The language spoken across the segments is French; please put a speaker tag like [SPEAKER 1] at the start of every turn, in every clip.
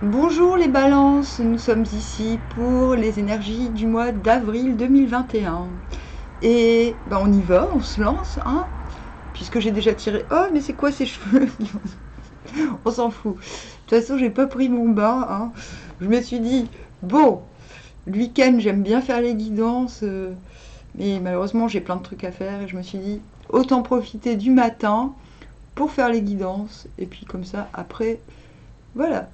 [SPEAKER 1] Bonjour les balances, nous sommes ici pour les énergies du mois d'avril 2021. Et ben on y va, on se lance, hein, puisque j'ai déjà tiré... Oh mais c'est quoi ces cheveux? On s'en fout. De toute façon j'ai pas pris mon bain, hein. Je me suis dit, bon, le week-end j'aime bien faire les guidances, mais malheureusement j'ai plein de trucs à faire et je me suis dit, autant profiter du matin pour faire les guidances. Et puis comme ça, après, voilà.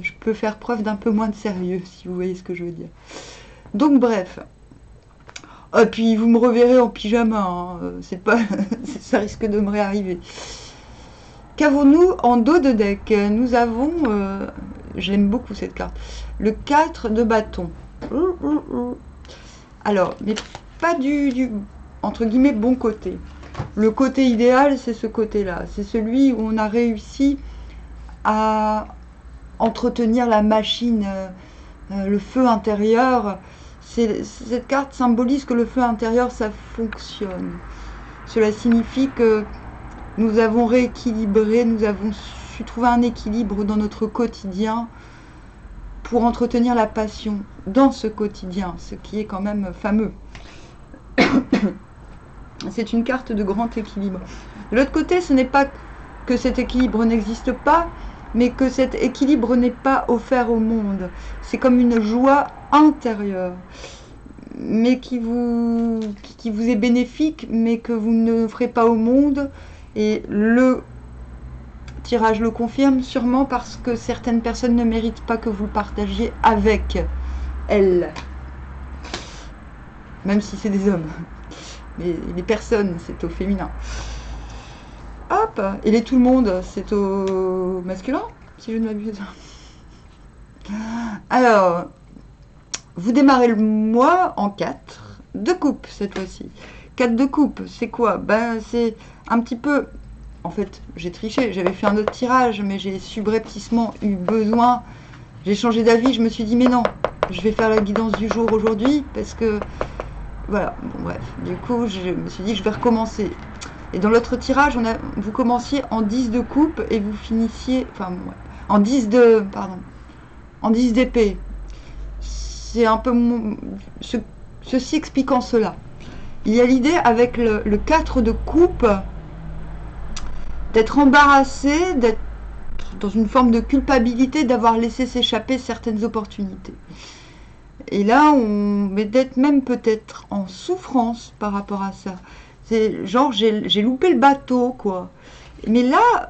[SPEAKER 1] Je peux faire preuve d'un peu moins de sérieux, si vous voyez ce que je veux dire. Donc bref. Et puis vous me reverrez en pyjama, hein. C'est pas, ça risque de me réarriver. Qu'avons-nous en dos de deck? Nous avons, je l'aime beaucoup cette carte, le 4 de bâton. Alors, mais pas du entre guillemets bon côté. Le côté idéal, c'est ce côté-là. C'est celui où on a réussi à entretenir la machine, le feu intérieur. Cette carte symbolise que le feu intérieur, ça fonctionne. Cela signifie que nous avons rééquilibré, nous avons su trouver un équilibre dans notre quotidien pour entretenir la passion dans ce quotidien, ce qui est quand même fameux. C'est une carte de grand équilibre. De l'autre côté, ce n'est pas que cet équilibre n'existe pas, mais que cet équilibre n'est pas offert au monde. C'est comme une joie intérieure, mais qui vous est bénéfique, mais que vous ne ferez pas au monde. Et le tirage le confirme, sûrement parce que certaines personnes ne méritent pas que vous le partagiez avec elles. Même si c'est des hommes. Mais les personnes, c'est au féminin. Hop, et les tout le monde, c'est au masculin, si je ne m'abuse. Alors, vous démarrez le mois en 4 de coupe cette fois-ci. 4 de coupe, c'est quoi? Ben, c'est un petit peu... En fait, j'ai triché, j'avais fait un autre tirage, mais j'ai subrepticement eu besoin. J'ai changé d'avis, je me suis dit, mais non, je vais faire la guidance du jour aujourd'hui, parce que... Voilà, bon, bref. Du coup, je me suis dit, je vais recommencer. Et dans l'autre tirage, vous commenciez en 10 de coupe et vous finissiez... Enfin, ouais, en 10 de... Pardon. En 10 d'épée. C'est un peu... Ceci expliquant cela. Il y a l'idée avec le 4 de coupe d'être embarrassé, d'être dans une forme de culpabilité d'avoir laissé s'échapper certaines opportunités. Et là, mais d'être même peut-être en souffrance par rapport à ça. C'est genre, j'ai loupé le bateau, quoi. Mais là,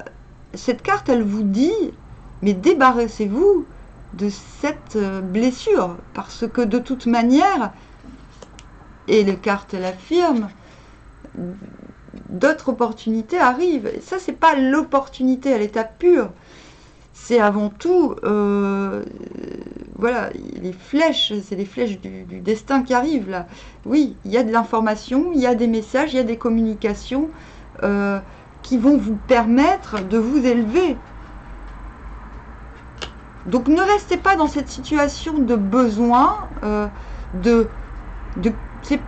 [SPEAKER 1] cette carte, elle vous dit, mais débarrassez-vous de cette blessure. Parce que de toute manière, et les cartes l'affirment, d'autres opportunités arrivent. Et ça, c'est pas l'opportunité à l'état pur. C'est avant tout, voilà, les flèches, c'est les flèches du destin qui arrivent là. Oui, il y a de l'information, il y a des messages, il y a des communications qui vont vous permettre de vous élever. Donc ne restez pas dans cette situation de besoin, c'est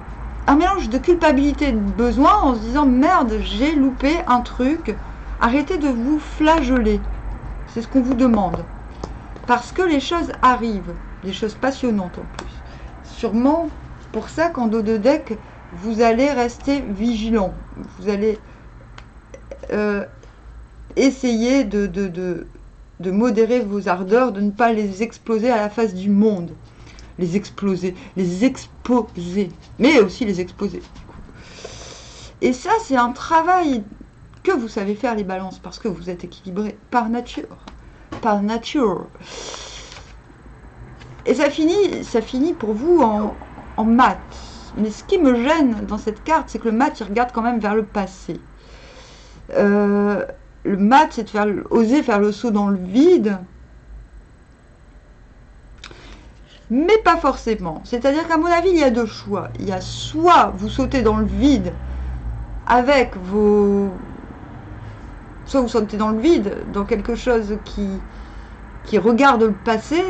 [SPEAKER 1] un mélange de culpabilité et de besoin en se disant merde, j'ai loupé un truc. Arrêtez de vous flageoler. C'est ce qu'on vous demande. Parce que les choses arrivent, des choses passionnantes en plus. Sûrement, pour ça qu'en dos de deck, vous allez rester vigilant. Vous allez essayer de modérer vos ardeurs, de ne pas les exploser à la face du monde. Les exploser, les exposer, mais aussi les exposer. Et ça, c'est un travail que vous savez faire les balances, parce que vous êtes équilibré par nature. Par nature. Et ça finit pour vous en maths. Mais ce qui me gêne dans cette carte, c'est que le maths, il regarde quand même vers le passé. Le maths, c'est de oser faire le saut dans le vide. Mais pas forcément. C'est-à-dire qu'à mon avis, il y a deux choix. Il y a soit vous sautez dans le vide avec vos... Soit vous sautez dans le vide, dans quelque chose qui regarde le passé,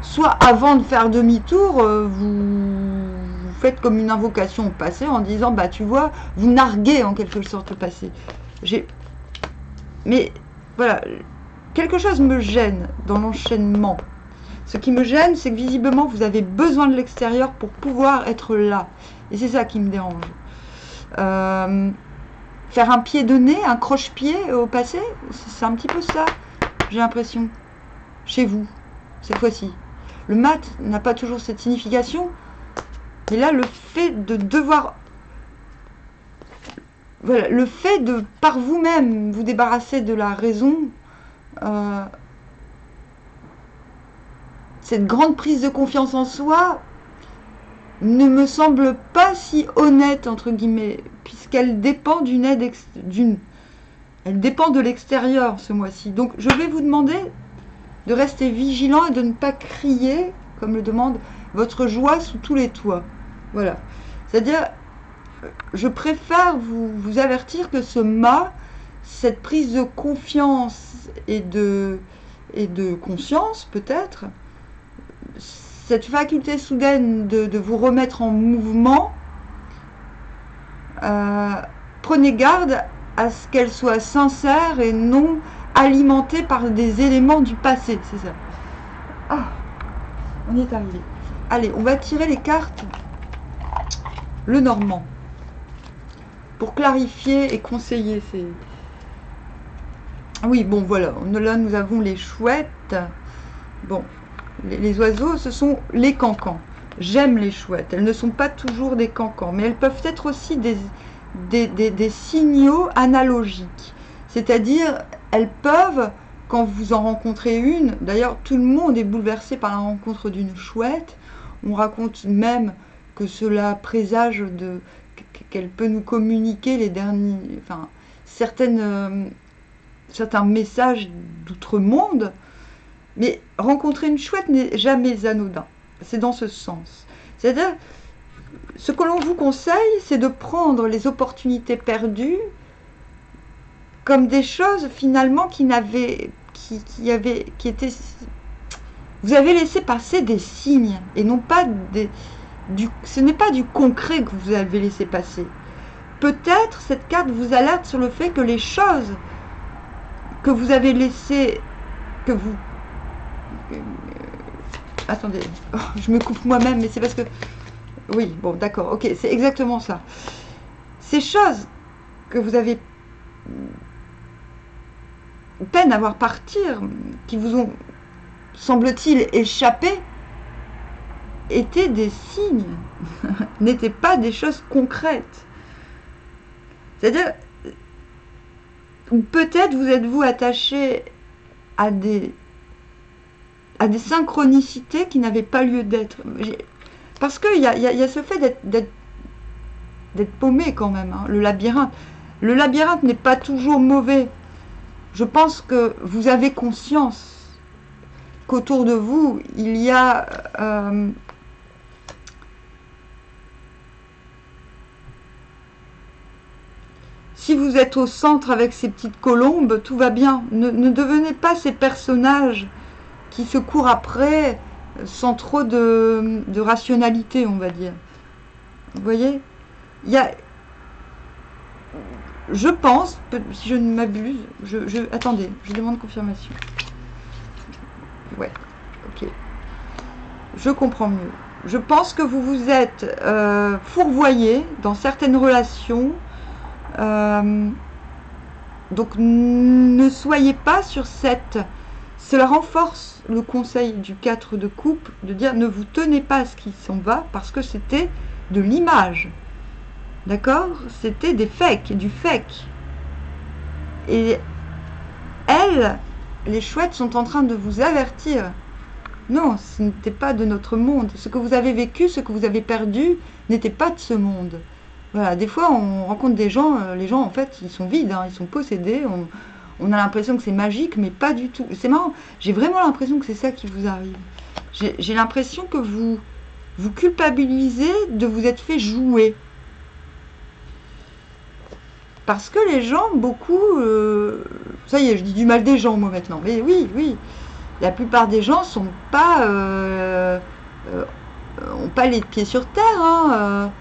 [SPEAKER 1] soit avant de faire demi-tour, vous faites comme une invocation au passé en disant, bah tu vois, vous narguez en quelque sorte le passé. Mais voilà, quelque chose me gêne dans l'enchaînement. Ce qui me gêne, c'est que visiblement, vous avez besoin de l'extérieur pour pouvoir être là. Et c'est ça qui me dérange. Faire un pied de nez, un croche-pied au passé, c'est un petit peu ça, j'ai l'impression, chez vous, cette fois-ci. Le mat n'a pas toujours cette signification, mais là, le fait de devoir... Voilà, le fait de, par vous-même, vous débarrasser de la raison, cette grande prise de confiance en soi ne me semble pas si honnête, entre guillemets, puisqu'elle dépend d'une aide, elle dépend de l'extérieur ce mois-ci. Donc je vais vous demander de rester vigilant et de ne pas crier, comme le demande votre joie sous tous les toits. Voilà. C'est-à-dire, je préfère vous avertir que ce mât, cette prise de confiance et de conscience, peut-être, cette faculté soudaine de vous remettre en mouvement, prenez garde à ce qu'elle soit sincère et non alimentée par des éléments du passé, c'est ça. Ah, on y est arrivé. Allez, on va tirer les cartes le Normand pour clarifier et conseiller ces... Oui, bon, voilà, là nous avons les chouettes. Bon, les oiseaux, ce sont les cancans. J'aime les chouettes. Elles ne sont pas toujours des cancans, mais elles peuvent être aussi des signaux analogiques. C'est-à-dire, elles peuvent, quand vous en rencontrez une, d'ailleurs, tout le monde est bouleversé par la rencontre d'une chouette. On raconte même que cela présage qu'elle peut nous communiquer les derniers, enfin, certains messages d'outre-monde. Mais rencontrer une chouette n'est jamais anodin. C'est dans ce sens. C'est-à-dire, ce que l'on vous conseille, c'est de prendre les opportunités perdues comme des choses finalement qui étaient... Vous avez laissé passer des signes et non pas ce n'est pas du concret que vous avez laissé passer. Peut-être cette carte vous alerte sur le fait que les choses que vous avez laissées, attendez, oh, je me coupe moi-même, mais c'est parce que... Oui, bon, d'accord, ok, c'est exactement ça. Ces choses que vous avez peine à voir partir, qui vous ont, semble-t-il, échappé, étaient des signes, n'étaient pas des choses concrètes. C'est-à-dire, peut-être vous êtes-vous attaché à des synchronicités qui n'avaient pas lieu d'être. Parce qu'il y a ce fait d'être paumé quand même, hein, le labyrinthe. Le labyrinthe n'est pas toujours mauvais. Je pense que vous avez conscience qu'autour de vous, il y a... si vous êtes au centre avec ces petites colombes, tout va bien. Ne devenez pas ces personnages qui se courent après sans trop de rationalité, on va dire. Vous voyez, il y a... Je pense, si je ne m'abuse, attendez, je demande confirmation. Ouais, ok. Je comprends mieux. Je pense que vous vous êtes fourvoyé dans certaines relations. Donc ne soyez pas sur cette... Cela renforce le conseil du 4 de coupe de dire ne vous tenez pas à ce qui s'en va parce que c'était de l'image. D'accord? C'était des fakes, du fake. Et elles, les chouettes, sont en train de vous avertir. Non, ce n'était pas de notre monde. Ce que vous avez vécu, ce que vous avez perdu, n'était pas de ce monde. Voilà, des fois, on rencontre des gens, les gens, en fait, ils sont vides, hein, ils sont possédés, on a l'impression que c'est magique, mais pas du tout. C'est marrant, j'ai vraiment l'impression que c'est ça qui vous arrive. J'ai l'impression que vous culpabilisez de vous être fait jouer. Parce que les gens, beaucoup... ça y est, je dis du mal des gens, moi, maintenant. Mais oui, oui. La plupart des gens sont pas... ont pas les pieds sur terre. Hein,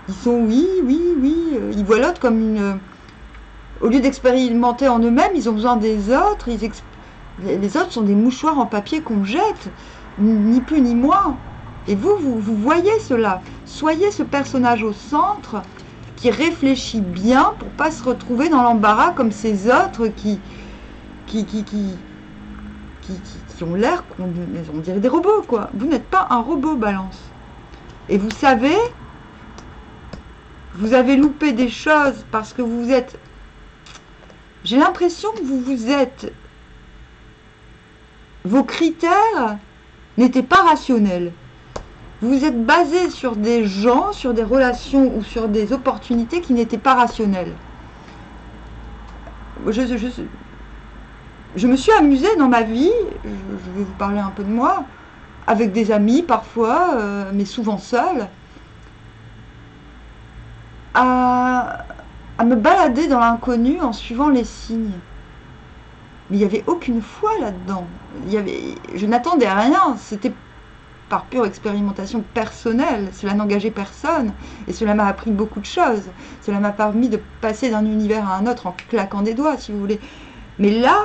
[SPEAKER 1] ils sont, oui. Ils voient l'autre comme une... Au lieu d'expérimenter en eux-mêmes, ils ont besoin des autres. Les autres sont des mouchoirs en papier qu'on jette, ni plus ni moins. Et vous voyez cela. Soyez ce personnage au centre qui réfléchit bien pour pas se retrouver dans l'embarras comme ces autres qui ont l'air, on dirait des robots, quoi. Vous n'êtes pas un robot, Balance. Et vous savez, vous avez loupé des choses parce que vous êtes... J'ai l'impression que vous êtes... Vos critères n'étaient pas rationnels. Vous êtes basé sur des gens, sur des relations ou sur des opportunités qui n'étaient pas rationnelles. Je me suis amusée dans ma vie, je vais vous parler un peu de moi, avec des amis parfois, mais souvent seule, à me balader dans l'inconnu en suivant les signes. Mais il n'y avait aucune foi là-dedans. Je n'attendais à rien, c'était par pure expérimentation personnelle. Cela n'engageait personne et cela m'a appris beaucoup de choses. Cela m'a permis de passer d'un univers à un autre en claquant des doigts, si vous voulez. Mais là,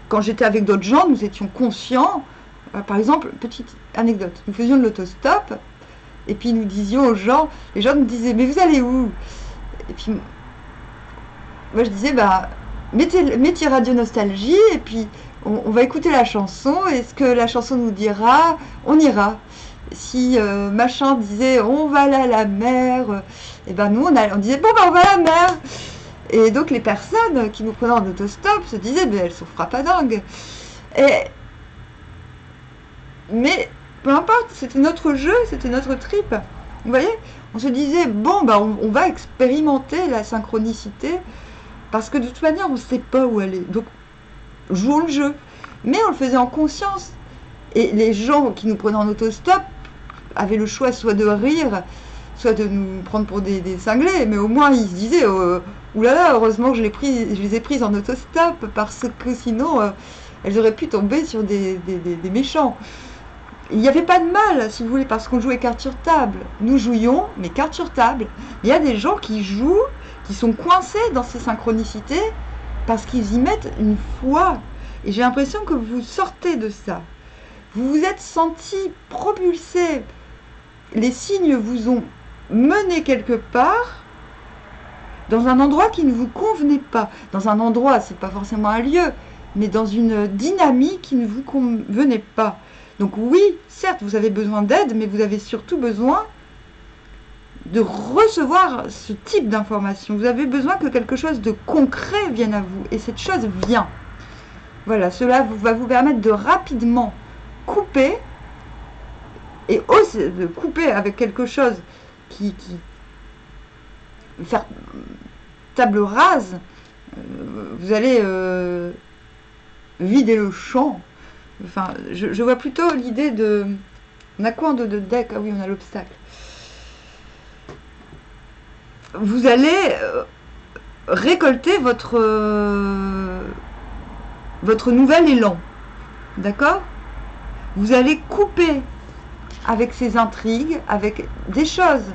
[SPEAKER 1] quand j'étais avec d'autres gens, nous étions conscients. Par exemple, petite anecdote, nous faisions de l'autostop et puis nous disions aux gens, les gens nous disaient, mais vous allez où? Et puis moi je disais, bah mettez Radio Nostalgie et puis on va écouter la chanson et ce que la chanson nous dira, on ira. Si machin disait on va aller à la mer, et ben nous on disait bon ben on va à la mer. Et donc les personnes qui nous prenaient en autostop se disaient ben elles sont frappadingues. Mais peu importe, c'était notre jeu, c'était notre trip. Vous voyez, on se disait bon ben on va expérimenter la synchronicité. Parce que de toute manière, on ne sait pas où aller. Donc, jouons le jeu. Mais on le faisait en conscience. Et les gens qui nous prenaient en autostop avaient le choix soit de rire, soit de nous prendre pour des cinglés. Mais au moins, ils se disaient oulala, heureusement que je les ai prises en autostop, parce que sinon, elles auraient pu tomber sur des méchants. Il n'y avait pas de mal, si vous voulez, parce qu'on jouait carte sur table. Nous jouions, mais carte sur table. Il y a des gens qui jouent, qui sont coincés dans ces synchronicités parce qu'ils y mettent une foi. Et j'ai l'impression que vous sortez de ça. Vous vous êtes senti propulsé. Les signes vous ont mené quelque part dans un endroit qui ne vous convenait pas. Dans un endroit, c'est pas forcément un lieu, mais dans une dynamique qui ne vous convenait pas. Donc oui, certes, vous avez besoin d'aide, mais vous avez surtout besoin de recevoir ce type d'information. Vous avez besoin que quelque chose de concret vienne à vous. Et cette chose vient. Voilà, cela va vous permettre de rapidement couper. Et aussi de couper avec quelque chose qui faire table rase. Vous allez vider le champ. Enfin, je vois plutôt l'idée de... On a quoi en dos de deck? Ah oui, on a l'obstacle. Vous allez récolter votre nouvel élan. D'accord? Vous allez couper avec ces intrigues, avec des choses,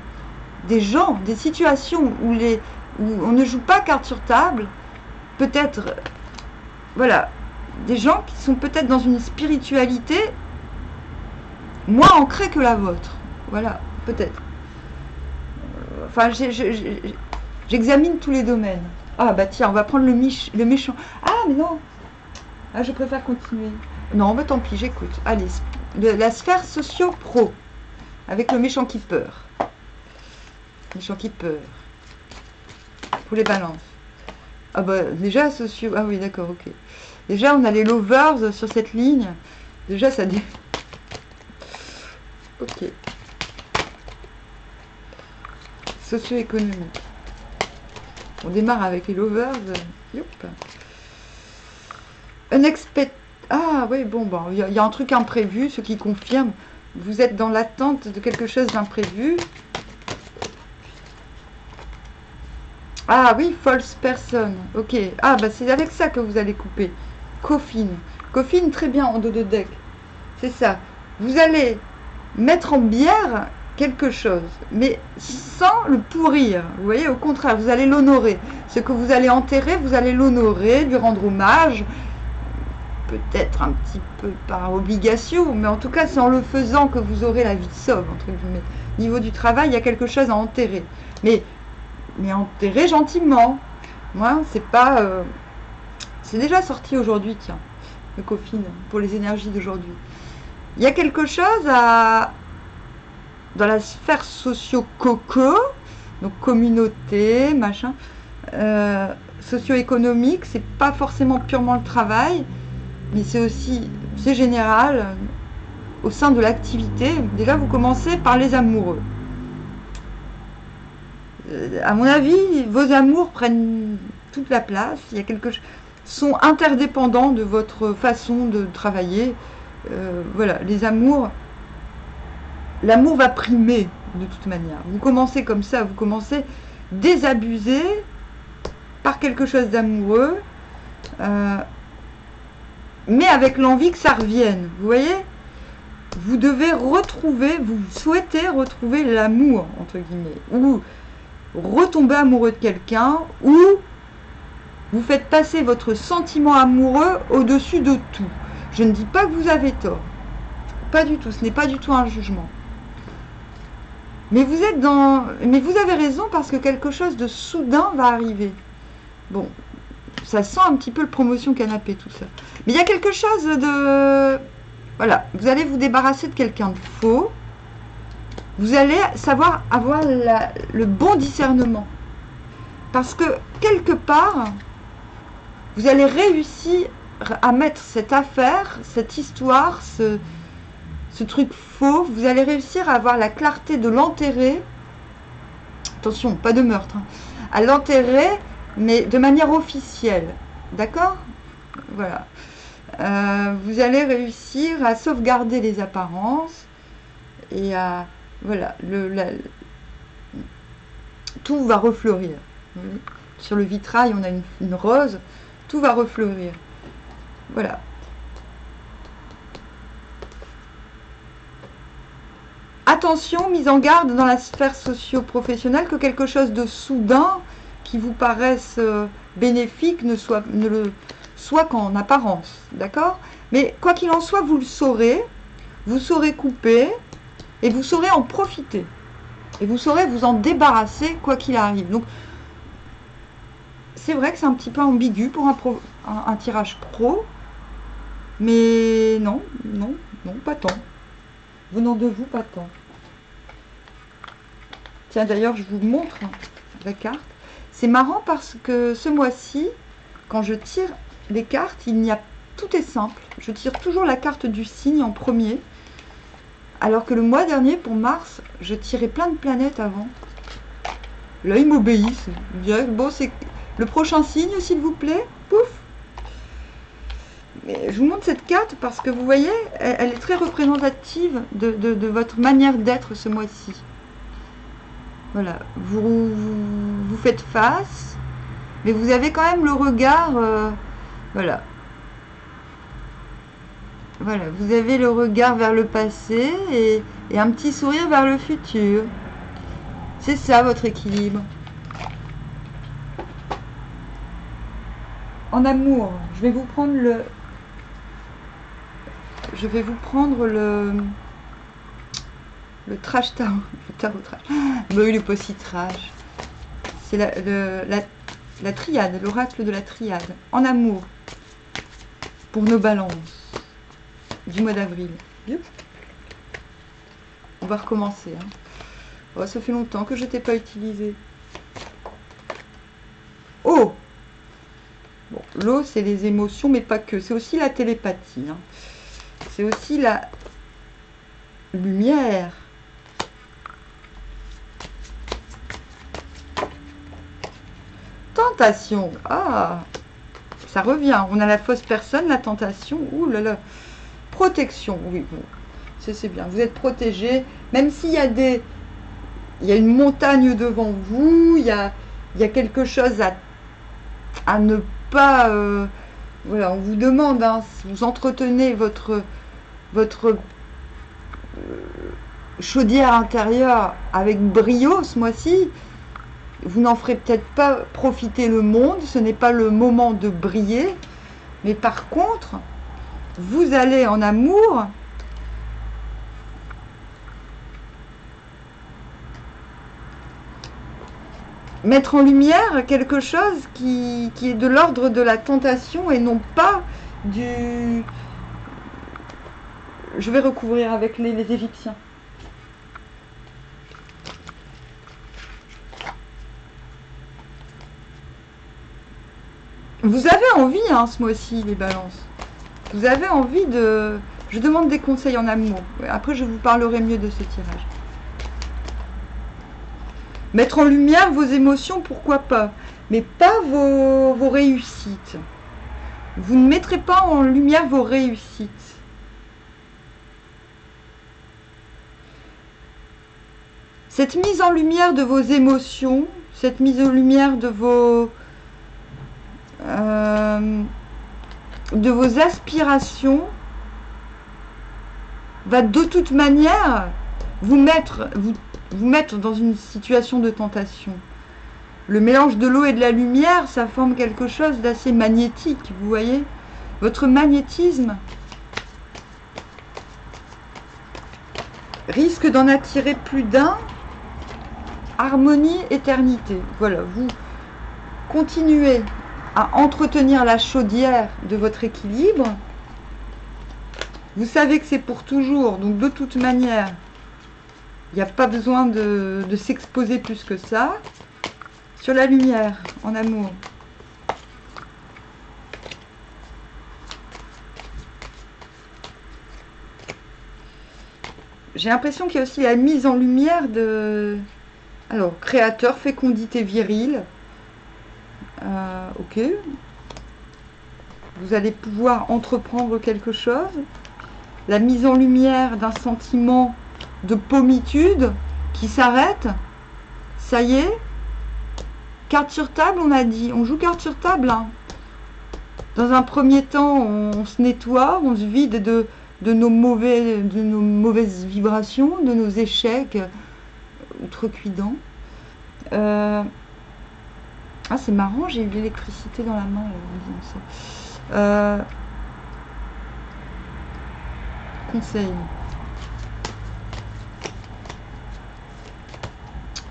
[SPEAKER 1] des gens, des situations où on ne joue pas carte sur table. Peut-être, voilà, des gens qui sont peut-être dans une spiritualité moins ancrée que la vôtre. Voilà, peut-être. Enfin, j'examine tous les domaines. Ah bah tiens, on va prendre le méchant. Ah mais non. Ah, je préfère continuer. Non, bah tant pis, j'écoute. Allez, la sphère socio-pro. Avec le méchant qui peur. Méchant qui peur. Pour les balances. Ah bah déjà, socio... Ah oui, d'accord, ok. Déjà, on a les lovers sur cette ligne. Déjà, ça dit... Ok. Socio-économique. On démarre avec les lovers. Youp. Ah oui, bon, il y a un truc imprévu, ce qui confirme. Vous êtes dans l'attente de quelque chose d'imprévu. Ah oui, false person. Ok. Ah bah c'est avec ça que vous allez couper. Coffin. Coffin, très bien en dos de deck. C'est ça. Vous allez mettre en bière quelque chose, mais sans le pourrir. Vous voyez, au contraire, vous allez l'honorer. Ce que vous allez enterrer, vous allez l'honorer, lui rendre hommage. peut-être un petit peu par obligation, mais en tout cas c'est en le faisant que vous aurez la vie sobre, entre guillemets. Au niveau du travail, il y a quelque chose à enterrer, mais enterrer gentiment. Moi, c'est pas... c'est déjà sorti aujourd'hui, tiens, le coffin, pour les énergies d'aujourd'hui. Il y a quelque chose à... dans la sphère socio-coco, donc communauté, machin, socio-économique, c'est pas forcément purement le travail, mais c'est aussi, c'est général, au sein de l'activité. Déjà, vous commencez par les amoureux. À mon avis, vos amours prennent toute la place. Il y a quelque chose, sont interdépendants de votre façon de travailler. Voilà, les amours, l'amour va primer de toute manière. Vous commencez comme ça, vous commencez désabusé par quelque chose d'amoureux, mais avec l'envie que ça revienne. Vous voyez, vous devez retrouver, vous souhaitez retrouver l'amour, entre guillemets, ou retomber amoureux de quelqu'un, ou vous faites passer votre sentiment amoureux au-dessus de tout. Je ne dis pas que vous avez tort, pas du tout, ce n'est pas du tout un jugement. Mais vous êtes dans... Mais vous avez raison, parce que quelque chose de soudain va arriver. Bon, ça sent un petit peu le promotion canapé, tout ça. Mais il y a quelque chose de... Voilà, vous allez vous débarrasser de quelqu'un de faux. Vous allez savoir avoir le bon discernement. Parce que, quelque part, vous allez réussir à mettre cette affaire, cette histoire, ce truc faux, vous allez réussir à avoir la clarté de l'enterrer. Attention, pas de meurtre. Hein, à l'enterrer, mais de manière officielle. D'accord? Voilà. Vous allez réussir à sauvegarder les apparences et à... Voilà, tout va refleurir. Sur le vitrail, on a une rose, tout va refleurir. Voilà. Attention, mise en garde dans la sphère socio-professionnelle que quelque chose de soudain qui vous paraisse bénéfique ne le soit qu'en apparence, d'accord? Mais quoi qu'il en soit, vous saurez couper et vous saurez en profiter. Et vous saurez vous en débarrasser quoi qu'il arrive. Donc, c'est vrai que c'est un petit peu ambigu pour un tirage pro, mais non, pas tant. Venant de vous, pas tant. Tiens, d'ailleurs, je vous montre la carte. C'est marrant parce que ce mois-ci, quand je tire les cartes, tout est simple. Je tire toujours la carte du signe en premier. Alors que le mois dernier, pour mars, je tirais plein de planètes avant. Là, ils m'obéissent. Ils me disent, bon, c'est le prochain signe, s'il vous plaît. Pouf. Mais je vous montre cette carte parce que vous voyez, elle est très représentative de votre manière d'être ce mois-ci. Voilà, vous faites face, mais vous avez quand même le regard, voilà. Voilà, vous avez le regard vers le passé et un petit sourire vers le futur. C'est ça votre équilibre. En amour, je vais vous prendre le trash tarot. Le tarot trash. Mais il est pas si trash. C'est la triade, l'oracle de la triade. En amour. Pour nos balances. Du mois d'avril. On va recommencer. Hein. Oh, ça fait longtemps que je t'ai pas utilisé. Oh! Bon, l'eau, c'est les émotions, mais pas que. C'est aussi la télépathie. Hein. C'est aussi la lumière. Tentation. Ah! Ça revient. On a la fausse personne, la tentation. Ouh là là. Protection. Oui, bon. C'est bien. Vous êtes protégé. Même s'il y a il y a une montagne devant vous, il y a quelque chose à ne pas... voilà, on vous demande, hein, si vous entretenez votre chaudière intérieure avec brio ce mois-ci, vous n'en ferez peut-être pas profiter le monde, ce n'est pas le moment de briller, mais par contre, vous allez en amour mettre en lumière quelque chose qui est de l'ordre de la tentation et non pas du... Je vais recouvrir avec les Égyptiens. Vous avez envie, hein, ce mois-ci, les balances. Vous avez envie de... Je demande des conseils en amour. Après, je vous parlerai mieux de ce tirage. Mettre en lumière vos émotions, pourquoi pas. Mais pas vos réussites. Vous ne mettrez pas en lumière vos réussites. Cette mise en lumière de vos émotions, cette mise en lumière de vos aspirations va de toute manière vous mettre dans une situation de tentation. Le mélange de l'eau et de la lumière, ça forme quelque chose d'assez magnétique, vous voyez. Votre magnétisme risque d'en attirer plus d'un. Harmonie, éternité. Voilà, vous continuez à entretenir la chaudière de votre équilibre. Vous savez que c'est pour toujours, donc de toute manière, il n'y a pas besoin de s'exposer plus que ça. Sur la lumière, en amour. J'ai l'impression qu'il y a aussi la mise en lumière de... Alors, créateur, fécondité virile. Ok. Vous allez pouvoir entreprendre quelque chose. La mise en lumière d'un sentiment de pommitude qui s'arrête. Ça y est. Carte sur table, on a dit. On joue carte sur table. Hein. Dans un premier temps, on se nettoie, on se vide de nos mauvaises vibrations, de nos échecs outrecuidants. Ah, c'est marrant, j'ai eu l'électricité dans la main. Conseil.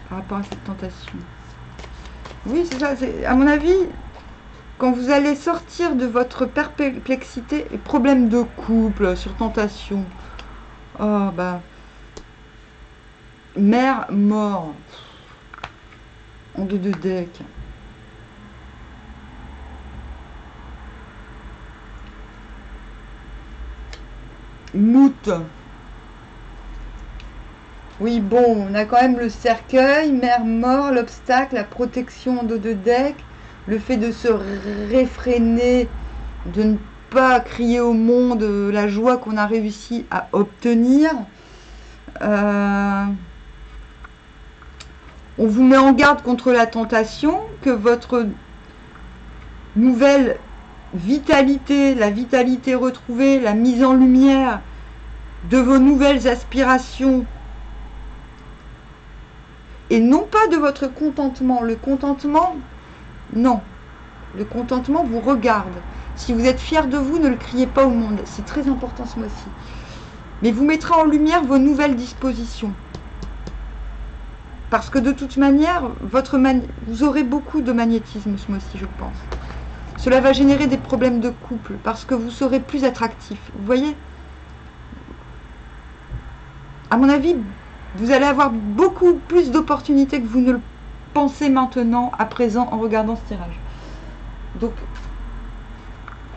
[SPEAKER 1] Par rapport à cette tentation. Oui, c'est ça. À mon avis, quand vous allez sortir de votre perplexité, problème de couple, sur tentation, oh bah, mère mort, en 2 de deck. Mout. Oui, bon, on a quand même le cercueil, mère mort, l'obstacle, la protection en 2 de deck, le fait de se réfréner, de ne pas crier au monde la joie qu'on a réussi à obtenir. On vous met en garde contre la tentation, que votre nouvelle vitalité, la vitalité retrouvée, la mise en lumière de vos nouvelles aspirations, et non pas de votre contentement. Le contentement, non. Le contentement vous regarde. Si vous êtes fier de vous, ne le criez pas au monde. C'est très important ce mois-ci. Mais vous mettrez en lumière vos nouvelles dispositions. Parce que de toute manière, vous aurez beaucoup de magnétisme ce mois-ci, je pense. Cela va générer des problèmes de couple, parce que vous serez plus attractif. Vous voyez? À mon avis, vous allez avoir beaucoup plus d'opportunités que vous ne le pensez maintenant, à présent, en regardant ce tirage. Donc,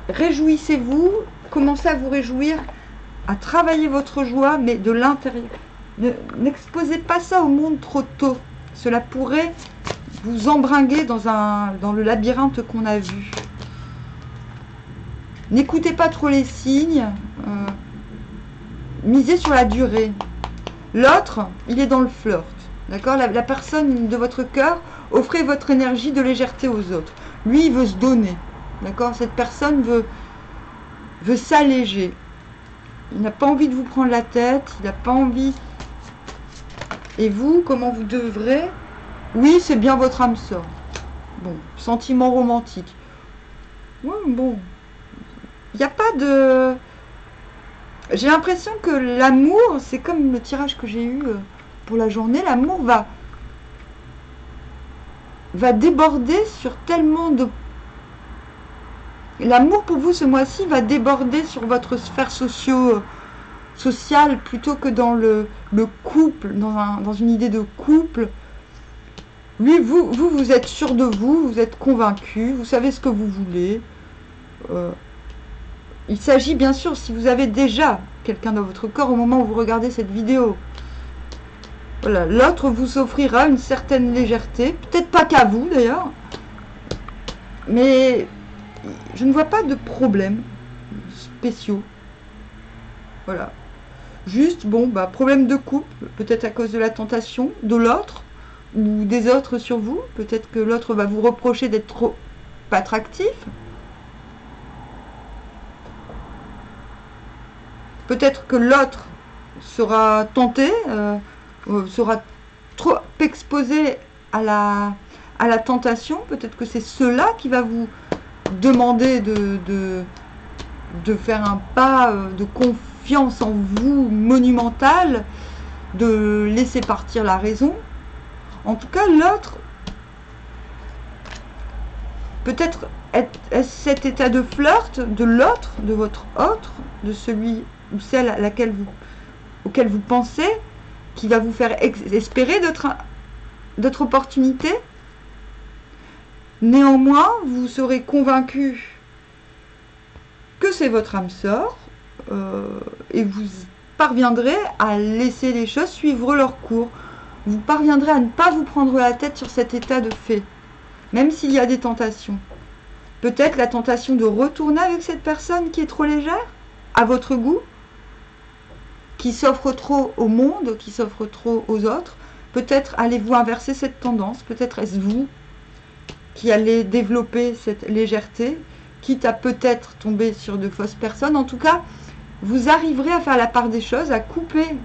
[SPEAKER 1] réjouissez-vous, commencez à vous réjouir, à travailler votre joie, mais de l'intérieur. N'exposez pas ça au monde trop tôt. Cela pourrait vous embringuer dans le labyrinthe qu'on a vu. N'écoutez pas trop les signes. Misez sur la durée. L'autre, il est dans le flirt. D'accord? La personne de votre cœur, offrez votre énergie de légèreté aux autres. Lui, il veut se donner. D'accord? Cette personne veut s'alléger. Il n'a pas envie de vous prendre la tête. Il n'a pas envie... Et vous, comment vous devrez? Oui, c'est bien votre âme sœur. Bon, sentiment romantique. Ouais, bon. Il n'y a pas de... J'ai l'impression que l'amour, c'est comme le tirage que j'ai eu pour la journée, l'amour va déborder sur tellement de... L'amour pour vous ce mois-ci va déborder sur votre sphère sociale plutôt que dans le couple, dans une idée de couple. Lui, vous êtes sûr de vous, vous êtes convaincu, vous savez ce que vous voulez. Il s'agit bien sûr, si vous avez déjà quelqu'un dans votre corps au moment où vous regardez cette vidéo, voilà, l'autre vous offrira une certaine légèreté, peut-être pas qu'à vous d'ailleurs, mais je ne vois pas de problème spéciaux. Voilà. Juste, bon, bah, problème de couple, peut-être à cause de la tentation de l'autre, ou des autres sur vous. Peut-être que l'autre va vous reprocher d'être trop attractif. Peut-être que l'autre sera tenté, sera trop exposé à la tentation. Peut-être que c'est cela qui va vous demander de faire un pas de confiance en vous monumental, de laisser partir la raison. En tout cas, l'autre, peut-être est-ce cet état de flirt de l'autre, de votre autre, de celui ou celle à laquelle auquel vous pensez, qui va vous faire espérer d'autres opportunités. Néanmoins, vous serez convaincu que c'est votre âme sœur et vous parviendrez à laisser les choses suivre leur cours. Vous parviendrez à ne pas vous prendre la tête sur cet état de fait, même s'il y a des tentations. Peut-être la tentation de retourner avec cette personne qui est trop légère, à votre goût, qui s'offre trop au monde, qui s'offre trop aux autres. Peut-être allez-vous inverser cette tendance, peut-être est-ce vous qui allez développer cette légèreté, quitte à peut-être tomber sur de fausses personnes. En tout cas, vous arriverez à faire la part des choses, à couper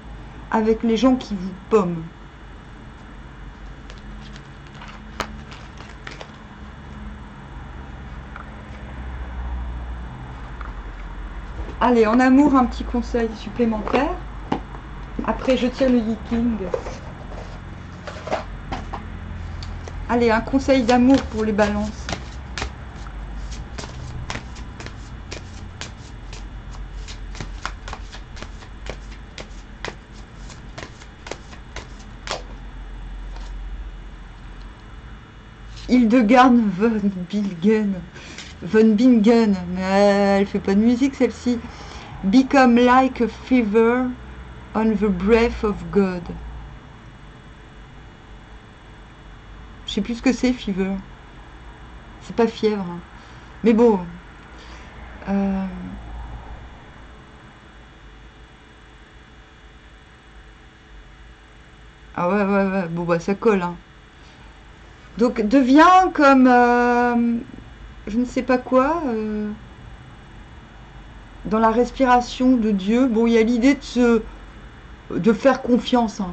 [SPEAKER 1] avec les gens qui vous paument. Allez, en amour, un petit conseil supplémentaire. Après, je tire le Yi-King. Allez, un conseil d'amour pour les balances. Hildegard von Bingen, mais elle fait pas de musique celle-ci. Become like a fever on the breath of God. Je sais plus ce que c'est, fever. C'est pas fièvre. Hein. Mais bon. Ah ouais. Bon, bah ça colle. Hein. Donc, deviens comme... je ne sais pas quoi... dans la respiration de Dieu. Bon, il y a l'idée de faire confiance. Hein.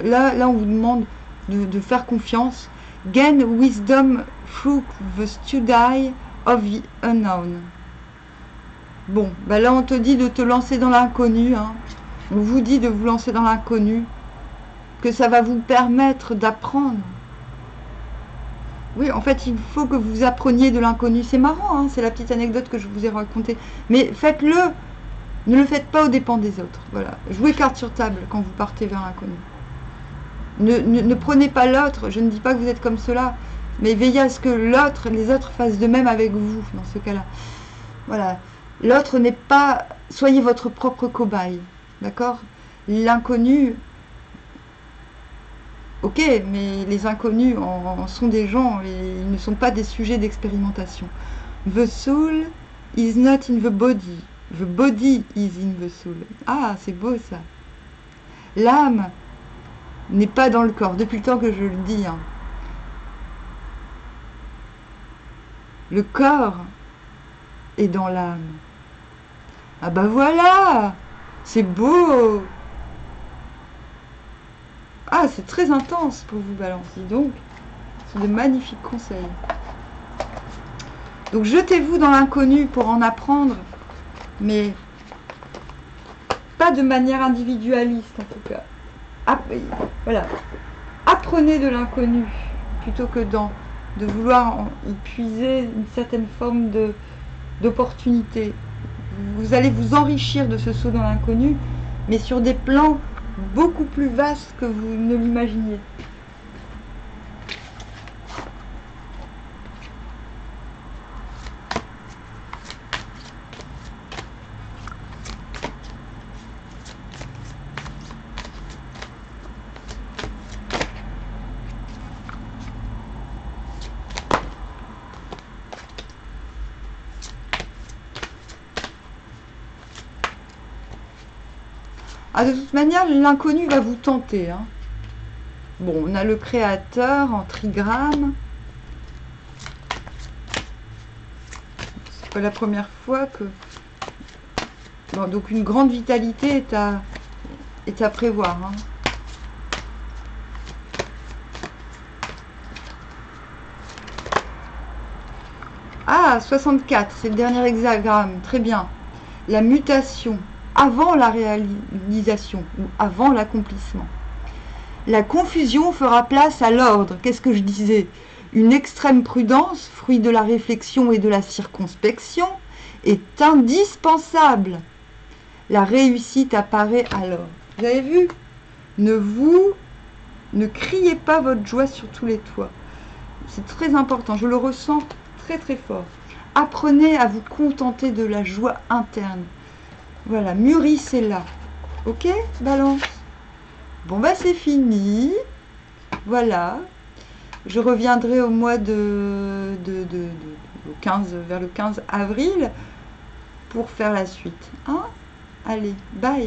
[SPEAKER 1] Là, on vous demande de faire confiance. Gain wisdom through the study of the unknown. Bon, bah là, on te dit de te lancer dans l'inconnu. Hein. On vous dit de vous lancer dans l'inconnu. Que ça va vous permettre d'apprendre. Oui, en fait, il faut que vous appreniez de l'inconnu. C'est marrant, hein, c'est la petite anecdote que je vous ai racontée. Mais faites-le, ne le faites pas aux dépens des autres. Voilà. Jouez carte sur table quand vous partez vers l'inconnu. Ne prenez pas l'autre, je ne dis pas que vous êtes comme cela, mais veillez à ce que les autres fassent de même avec vous, dans ce cas-là. Voilà. L'autre n'est pas... Soyez votre propre cobaye, d'accord? L'inconnu... Ok, mais les inconnus en sont des gens et ils ne sont pas des sujets d'expérimentation. The soul is not in the body. The body is in the soul. Ah, c'est beau ça. L'âme n'est pas dans le corps, depuis le temps que je le dis. Hein. Le corps est dans l'âme. Ah bah voilà, c'est beau. Ah, c'est très intense pour vous, Balance, dis donc. C'est de magnifiques conseils. Donc, jetez-vous dans l'inconnu pour en apprendre. Mais pas de manière individualiste en tout cas. Voilà. Apprenez de l'inconnu plutôt que de vouloir y puiser une certaine forme d'opportunité. Vous allez vous enrichir de ce saut dans l'inconnu, mais sur des plans beaucoup plus vastes que vous ne l'imaginiez. Ah, de toute manière, l'inconnu va vous tenter. Hein. Bon, on a le créateur en trigramme. C'est pas la première fois que... Bon, donc une grande vitalité est à prévoir. Hein. Ah, 64, c'est le dernier hexagramme. Très bien. La mutation avant la réalisation ou avant l'accomplissement. La confusion fera place à l'ordre. Qu'est-ce que je disais? Une extrême prudence, fruit de la réflexion et de la circonspection, est indispensable. La réussite apparaît alors. Vous avez vu? Ne criez pas votre joie sur tous les toits. C'est très important, je le ressens très très fort. Apprenez à vous contenter de la joie interne. Voilà, mûrissez-la. Ok, Balance? Bon, bah c'est fini. Voilà. Je reviendrai au mois au 15, vers le 15 avril pour faire la suite. Hein? Allez, bye.